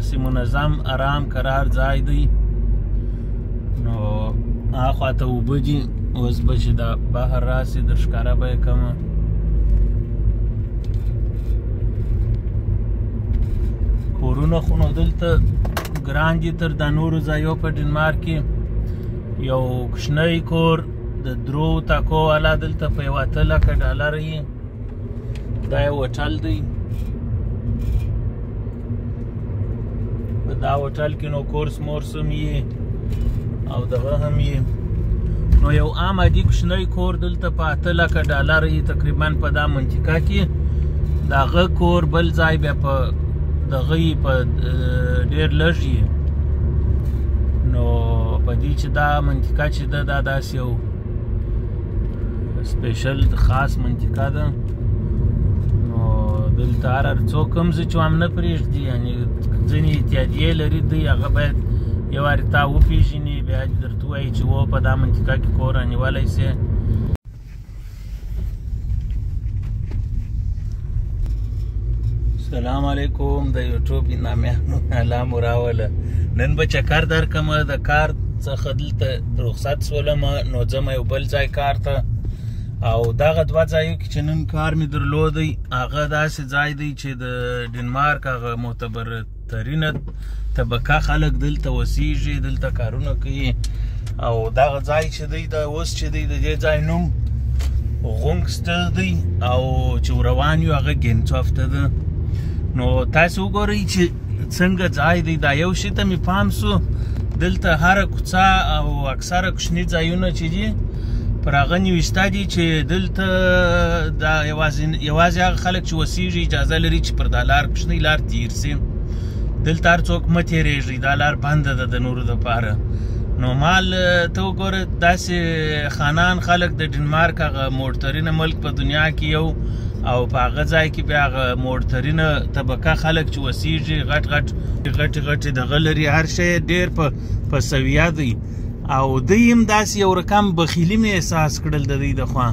داسې منظم ارام قرار ځای دی. نو هاخوا ته اوبه دي، اوس به چې د بحر راسي در ښکاره به یې کړمه. کورونه خو نو دلته ګران دي تر د نورو ځایو په ډنمارک کې. یو کوچنی کور د 3 تاکو والا دلته په یو 8 لکه ډالر یي. دا یو هوټل دی. په دا هوټل کې نو کورس مورس هم یي او دغه هم یي. نو یو عام عادي کوچنی کور دلته په 8 لکه ډالر یي تقریبا په دا منطقه کې. د هغه کور بل ځای بیا په دغه یي په ډېر لږ یي. نو په دې چې دا منطقه چې ده دا داسې یو سپیشل خاص منطقه ده. نو دلته هر څوک هم زه چې هم نه پرېږدي، یعنې ځینې احتیاطیې لري دوی هغه باید یو وارې تا وپېژني بیا دې درته ووایي چې و په دا منطقه کې کور رانیولی سې. سلام علیکم د یوټیوب نامیانو الله مو راوله. نن به چکر درکړمه، د کار څخه دلته رخصت شولم نو ځم یو بل ځای کار ته. او دغه 2 ځایو کې چې نن کار مې درلودی هغه داسې ځای دی چې د ډنمارک هغه معتبرترینه طبقه خلک دلته اوسیږي، دلته کارونه کوي. او دغه ځای چې دی د اوس چې دی د دې ځای نوم غونګسټل دی او چې روان یو هغه ګینټوفته ده. نو تاسو وګورئ چې څنګه ځای دی. دا یو شي ته مې پام سو، دلته هره کوڅه او اکثره کوچني ځایونه چې دي پر هغه نوشته دي چې دلته دا یوازې هغه خلک چې اوسیږي اجازه لري چې پر دا لار کوچنۍ لار تیر سي. دلته هر څوک مه تېرېږئ، دا لار بنده ده د نورو دپاره. نو مال ته وګوره داسې خانان خلک د ډنمارک هغه موړترینه ملک په دنیا کې یو، او په هغه ځای کې بیا هغه موړترینه طبقه خلک چې اوسیږي غټ غټ دغه لري، هر شی ډېر په سویه دی. او دوی هم داسې یو رقم بخیلي مې احساس کړل د دوی دخوا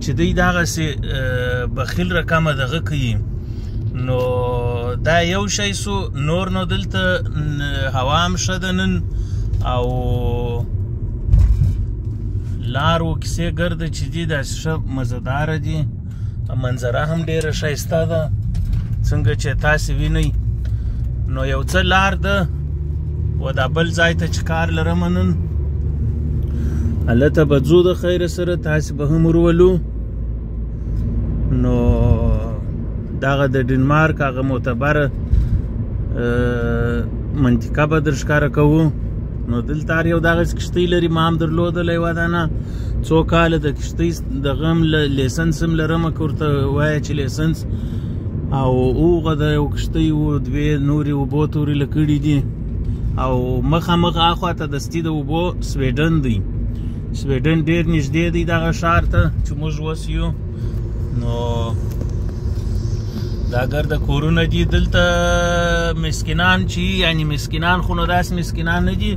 چې دوی دغسې بخیل رقمه دغه کوي. نو دا یو شی سو. نور نو دلته هوا هم ښه ده نن، او لارو کیسې ګرده چې دي داسې ښه مزهداره دي. منظره هم ډېره ښایسته ده څنګه چې تاسې وینئ. نو یو څه لار ده و دا بل ځای ته چې کار لرم نن هلته به ځو د خیره سره، تاسې به هم ورولو. نو دغه د ډنمارک هغه معتبره منطقه به در ښکاره کوو. نو دلته هر یو دغسې کښتۍ لري، ما هم درلودله یوه دانه. څو کاله د کښتۍ دغه هم لیسنس هم لرمه که ورته وایه چې لیسنس. او هغه د یو کښتۍ و 2 نورې اوبو تورې لکړي دي. او مخامخ اخوا ته دستي د اوبو سویډن دی. سویډن ډېر نږدې دی دغه ښار ته چې موږ اوس یو. نو دا ګرده کورونه دي دلته. مسکینان چې یعنې مسکینان خو نو داسې مسکینان نه دي،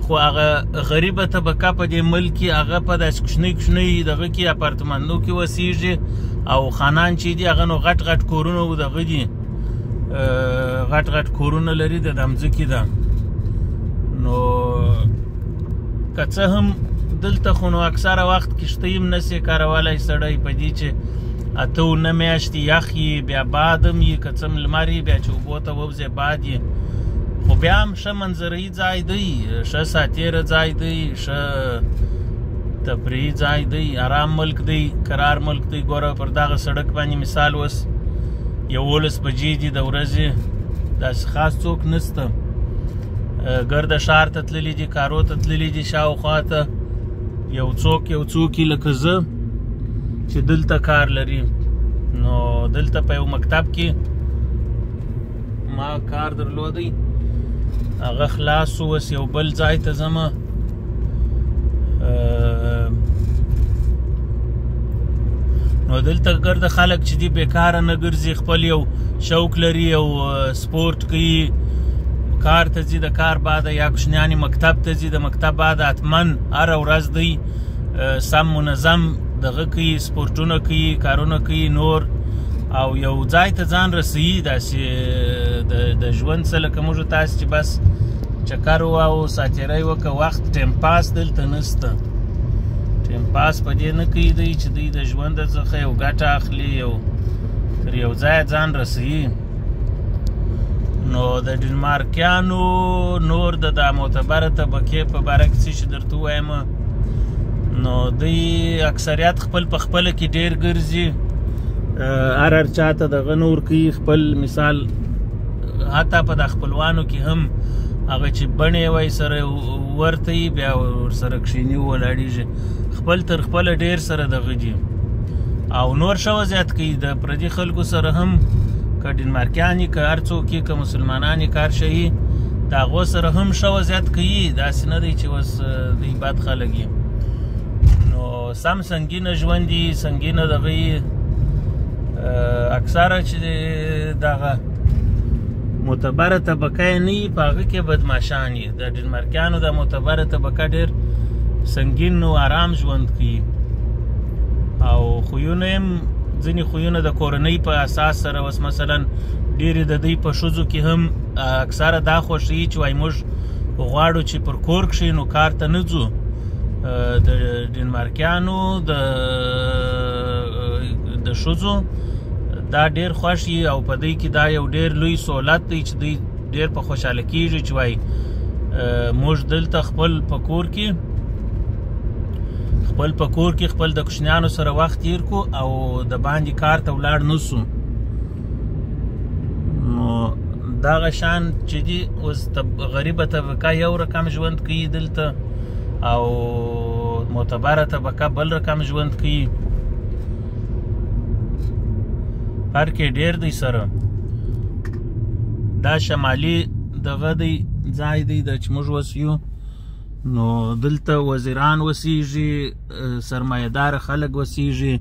خو هغه غریبه طبقه په دې ملک کې هغه په داسې کوچنۍ دغه کې اپارتمانونو کې اوسیږي. او خانان چې دي هغه نو غټ کورونه و دغه دي، غټ کورونه لري د ځمکې ده. نو که څه هم دلته خو نو اکثره وخت کښتۍ هم نسې کارولی سړی، په دې چې 8 میاشتې یخ یي، بیا باد هم یي، که څه هم لمر یي، بیا چې اوبو ته ووځې باد یي. خو بیا هم ښه منظرهیي ځای دی، ښه ساتیره ځای دی، ښه تفریحي ځای دی، ارام ملک دی، قرار ملک دی. ګوره پر دغه سړک باندې مثال اوس 11 بجې دي د ورځې، داسې خاص څوک نسته. ګرده ښار ته تللي دي، کارو ته تللي دي شاوخوا ته. یو څوک لکه زه چې دلته کار لري. نو دلته په یو مکتب کې ما کار درلودی، هغه خلاص شو، اوس یو بل ځای ته ځمه. نو دلته ګرده خلک چې دي بیکاره نه ګرځي، خپل یو شوق لري او سپورت کوي، کار ته ځي، د کار بعد یا کوچنیانې مکتب ته ځي، د مکتب بعد حتما هره ورځ دی سم منظم دغه کوي، سپورټونه کوي، کارونه کوي نور. او یو ځای ته ځان رسوي داسې د ژوند څه لکه موږ تاسې چې بس چکر وواهو ساعتېری وکړه وخت ټایم پاس دلته نشته ټایم پاس په دې نه کوي دی چې دوی د ژوند څخه یو ګټه اخلي یو تر یو ځایه ځان رسوي نو د ډنمارکیانو نور د دا معتبره طبقې په باره کې څه چې درته ووایم نو دوی اکثریت خپل په خپله کې ډېر ګرځي هر چاته دغه نور کوي خپل مثال حتی په د خپلوانو کې هم هغه چې بڼې وای سره ورته وي بیا ورسره کښېني ولاړېږي خپل تر خپله ډېر سره دغه دي او نور ښه وضعیت کوي د پردي خلکو سره هم که ډنمارکیان یي که هر څوک یي که مسلمانان یي کار شوي د هغو سره هم ښه وضعیت کوي داسې نه دی چې اوس دوی بد خلک یي نو سم سنګینه ژوند یي سنګینه دغه یي اکثره چې دغه معتبره طبقه یې نه وي په هغه کې بدماشان یي د ډنمارکیانو د معتبره طبقه ډېر سنګین او آرام ژوند کوي او خویونه هم ځینې خویونه د کورنۍ په اساس سره اوس مثلا ډېرې د دوی په ښځو کې هم اکثره دا خوښوي چې وایي موږ غواړو چې پر کور کښې نو کار ته نه ځو د ډنمارکیانو د ښځو دا ډېر خوښ وي او په دوی کې دا یو ډېر لوی سهولت دی چې دوی ډېر په خوشحاله کېږي چې وایي موږ دلته خپل په کور کې خپل د کوچنیانو سره وخت تیر کو او د باندې کار ته ولاړ نه سو نو دغه شان چې دي اوس غریبه طبقه یو رقم ژوند کوي دلته او معتبره طبقه بل رقم ژوند کوي فرق یې ډېر دی سره دا شمالي دغه دی ځای دی د چې موږ اوس یو نو دلته وزیران وسیږي سرمایه‌دار خلک وسیږي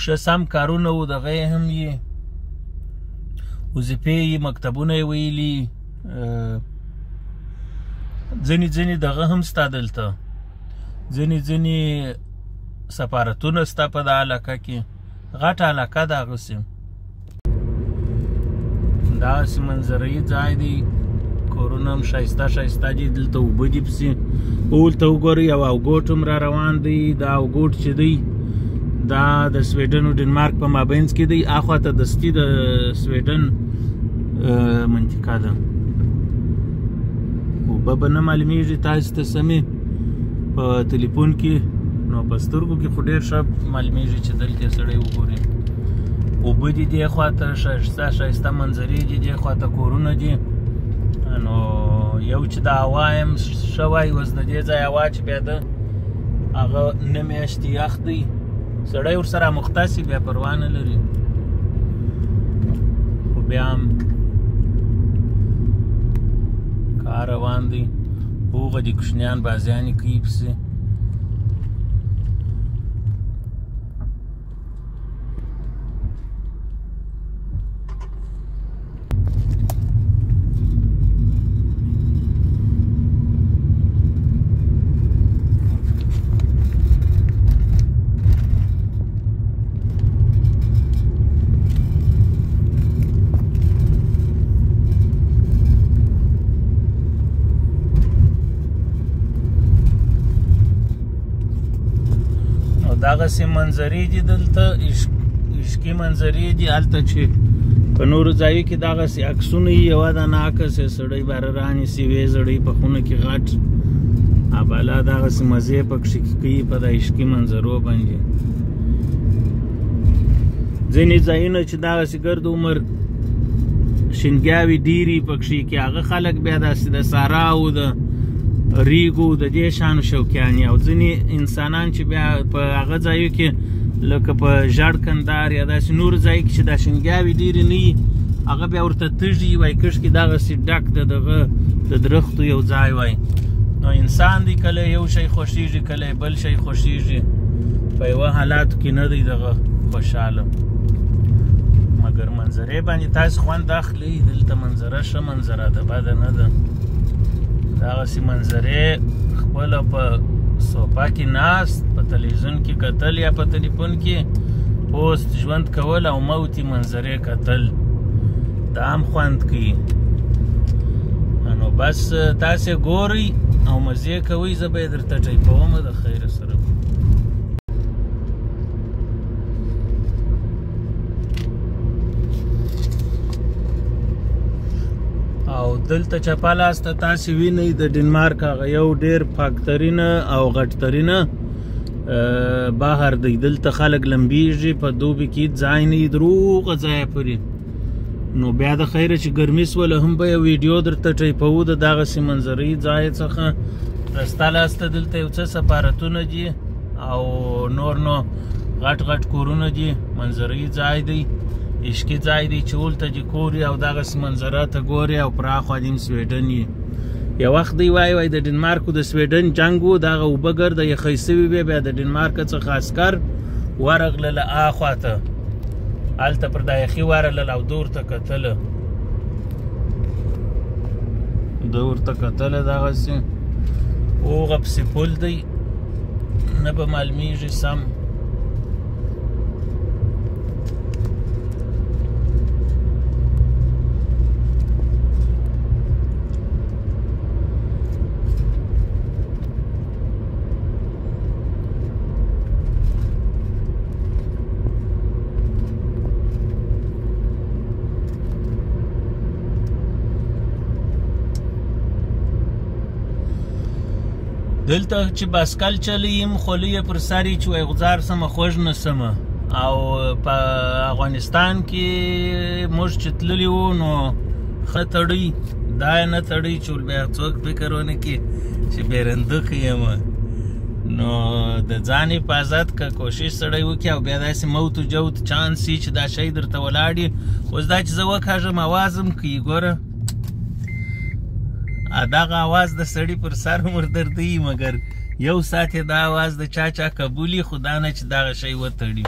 ښه سم کارونه و دغه یې هم یي وظیفې یي مکتبونه یې ویلي ځینې دغه هم ستا دلته ځینې سفارتونه ستا په دا علاقه کې غټه علاقه ده هغسې داسې منظره‌یي ځای دی کورونه هم ښایسته دي دلته اوبه دي پسې اولته وګورئ یو اوګوټ هم را روان دی دا اوګوټ چې دی دا د سویډن او ډنمارک په مابینځ کې دی اخوا ته دستي د سویډن منطقه ده اوبه به نه معلومیږي تاسو ته سمې په تلیفون کې نو په سترګو کې خو ډېر ښه معلومیږي چې دلته سړی وګوري اوبه دي دې خوا ته ښایسته منظرې دي دې خوا ته کورونه دي نو یو چې د هوا یم ښه وایي اوس د دې ځای هوا چې بیا د هغه نه میاشتې یخ دی سړی ورسره مخته سي بیا پروا نه لري خو بیا هم کار روان دی هغه د کوچنیان بازیانې کوي پسې دغسې منظرې دي دلته عشقي منظرې دي هلته چې په نورو ځایو کې دغسې عکسونه یي یوه دانه عکس یې سړی باره رانیسي ویې زړی په خونه کې غټ ابالا دغسې مزې پکښې کوي په د عشقي منظرو باندې ځینې ځایونه چې دغسې ګرد عمر شینګیاوي ډېرې پکښې کې هغه خلک بیا داسې د سارا او د ریګو د دې شانو شوقیان او ځینې انسانان چې بیا په هغه ځایو کې لکه په ژړ کندهار یا داسې نور ځای کې چې دا شینګیاوي ډېرې نه وي هغه بیا ورته تږي وایي کښکې دغسې ډک د دغه د درختو یو ځای وایي نو انسان دی کله یو شی خوښېږي کله بل شی خوښېږي په یوه حالاتو کې نه دی دغه خوشحاله مګر منظرې باندې تاسې خوند اخلئ دلته منظره ښه منظره ده بده نه ده دغسې منظرې خپله په صوفه کې ناست په تلویزیون کې کتل یا په تلیفون کې پوست ژوند کول او موتي منظرې کتل دا هم خوند کوي. نو بس تاسې ګورئ او مزې کوئ، زه به یې درته ټایپوم د خیره سره. او دلته چپه لاس ته تاسې وینئ د ډنمارک هغه یو ډېر پاکترینه او غټترینه بحر دی. دلته خلک لمبیږي، په دوبي کې ځای نه وي، دروغه ځایه پورې. نو بیا د خیره چې ګرمي سوله هم به یو ویډیو درته ټایپوو د دغسې منظرې ځای څخه. رسته لاسته دلته یو څه سفارتونه دي او نور نو غټ غټ کورونه دي. منظرې ځای دی، عشقي ځای دی چې هلته دې کوري او دغسې منظره ته ګورې او پراخوا دې سویډن یي. یو وخت دی وای د ډنمارک او د سویډن جنګ و، دغه اوبه ګرده یخی سوي وې، بیا د ډنمارک څخه عسکر ورغلله اخوا ته، هلته پر دا یخي ورغلل او ده ورته کتله دغسې هغه پسې پل دی، نه به معلومیږي سم. دلته چې باسکل چلیم خولۍ پر سر یې چې وایي غزار سمه خوږ نه سمه. او په افغانستان کې موږ چې تللي وو نو ښه تړئ، دا یې نه تړئ چې بیا څوک فکر ونه کړي چې بېرندوقي یم. نو د ځان حفاظت که کوشش سړی وکړي او بیا داسې موت و جوت چانس وي چې دا شی درته ولاړ وي. اوس دا چې زه وکاږم اواز هم کوي، ګوره دغه اواز د سړي پر سر عمر دردوي، مګر یو ساعت یې دا اواز د چا قبولي، خو دا نه چې دغه شی وتړي.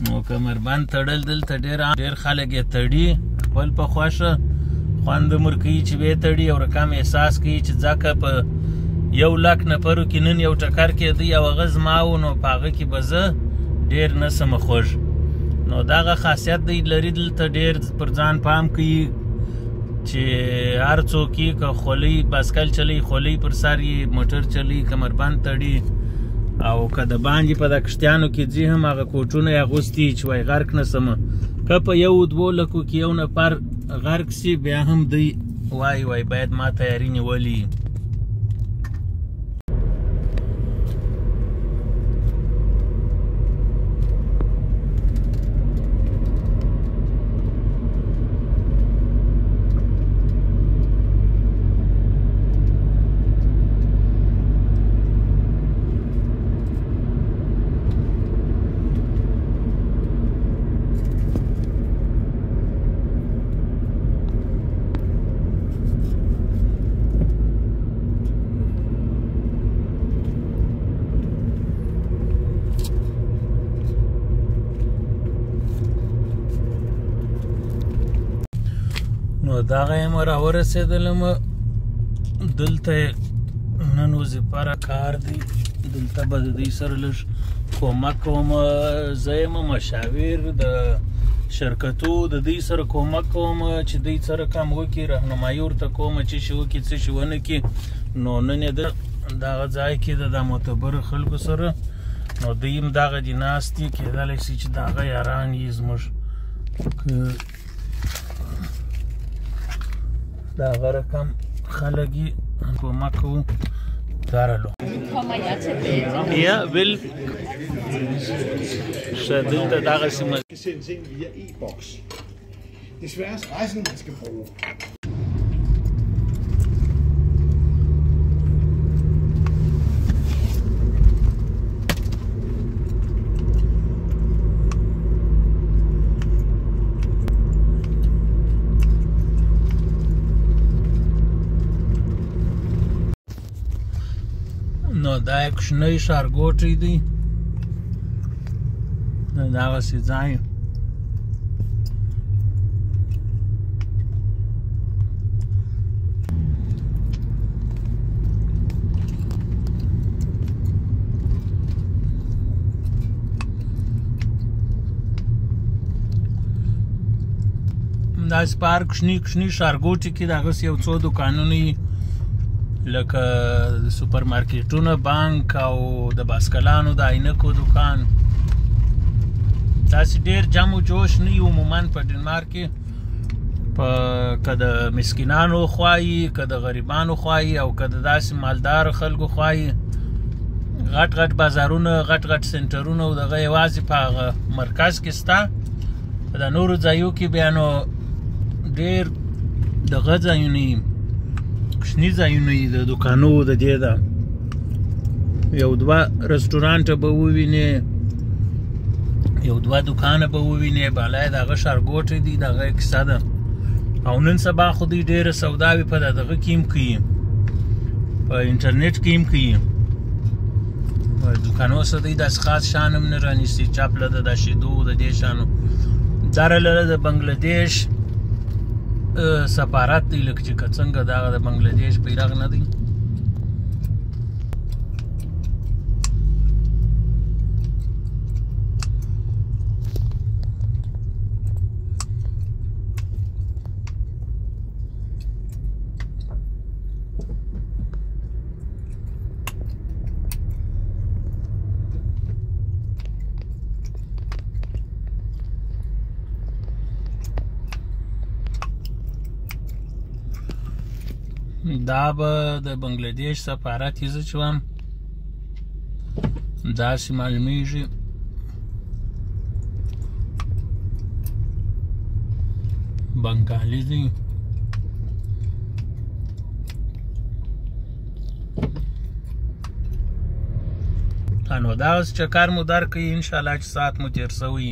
نو کمربند تړل دلته ډېر خلک یې تړي خپل په خوښه، خوند عمر کوي چې ویې تړي او رقم احساس کوي چې ځکه په 100,000 نفرو کې نن یو ټکر کېدی او هغه زما و، نو په هغه کې به زه ډېر نه سمه خوږ. نو دغه خاصیت دی لري دلته، ډېر پر ځان پام کوي چې هر څوک یې که خولۍ باسکل چلی، خولۍ پر سر یې، موټر چلی، کمربند تړي، او که د باندې په د کښتیانو کې ځي هم هغه کوټونه یې اغوستي چې وایي غرق نه سمه. که په 1-2 لکو کې یو نفر غرق سي بیا هم دی وایي باید ما تیاري نیولي. نو دغه یم راورسېدلم، دلته نن وظیفه کار دی، دلته به د دوی سره لږ کومک کوم. زه یم مشاور د شرکتو، د دوی سره کومک کوم چې دوی سره کم وکړي، رهنمایي ورته کوم چې شي وکړي څه شي ونه کړي. نو نن یې دغه ځای کې د معتبرو خلکو سره، نو دوی هم دغه دي ناست دي، کېدلی شي چې دغه یاران یې زموږ دغه رقم خلک یې کومک کوو. Daralo. Ja, vel. Så dette der er simpelthen... Det sendes ind via e-boks. Det sværeste rejsen, man skal bruge. نو دا یک کوچنی ښارګوټی دی، دغسې ځای. داسې پارک شني ښارګوټي کې دغسې یو څو دوکانونه وي لکه د سوپر مارکیټونه بانک او د باسکلانو د عینکو دوکان داسې ډېر جم و جوش نه وي عموما په ډنمارک کې که د مسکینانو خوا وي که د غریبانو خوا وي او که د داسې مالدار خلکو خوا وي غټ غټ بازارونه غټ غټ سنټرونه او دغه یوازې په هغه مرکز کې شته په د نورو ځایو کې بیا نو ډېر دغه ځایونه وي شني ځایونه وي د دوکانو د دې ده یو دوه رستورانټه به ووینې یو دوه دوکانه به ووینې بالا یې د هغه ښارګوټی دی د هغه کیسه ده او نن سبا خو دوی ډېره سوداوي په دغه کې هم کوي په انټرنیټ کې هم کوي په دوکانو سره دوی داسې خاص شان هم نه رانیسي چاپله ده د شیدو د دې شانو داره لره د بنګلادیش سفارت دی لکه چې که څنګه دغه د بنګلادیش بیرغ نه دی دا به د بنګلادیش سفارت یې زه چې وم داسې معلومیږي بنګالي دی نو دغسې چکر مو درکوي انشاءالله چې ساعت مو تېر سوی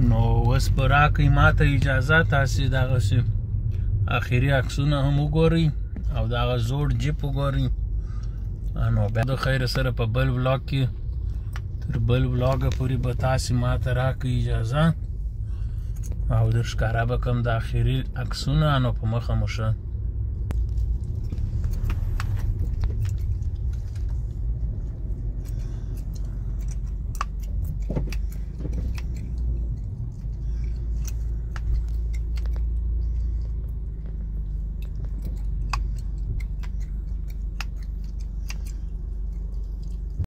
نو اوس به راکوي ما ته اجازه تاسې دغسې اخري عکسونه هم وګورئ او دغه زوړ جیپ وګورئ نو بیا د خیر سره په بل ولاګ کې تر بل ولاګه پورې به تاسې ما ته راکړئ اجازه او در ښکاره به کړم د اخري عکسونه نو په مخه مو شه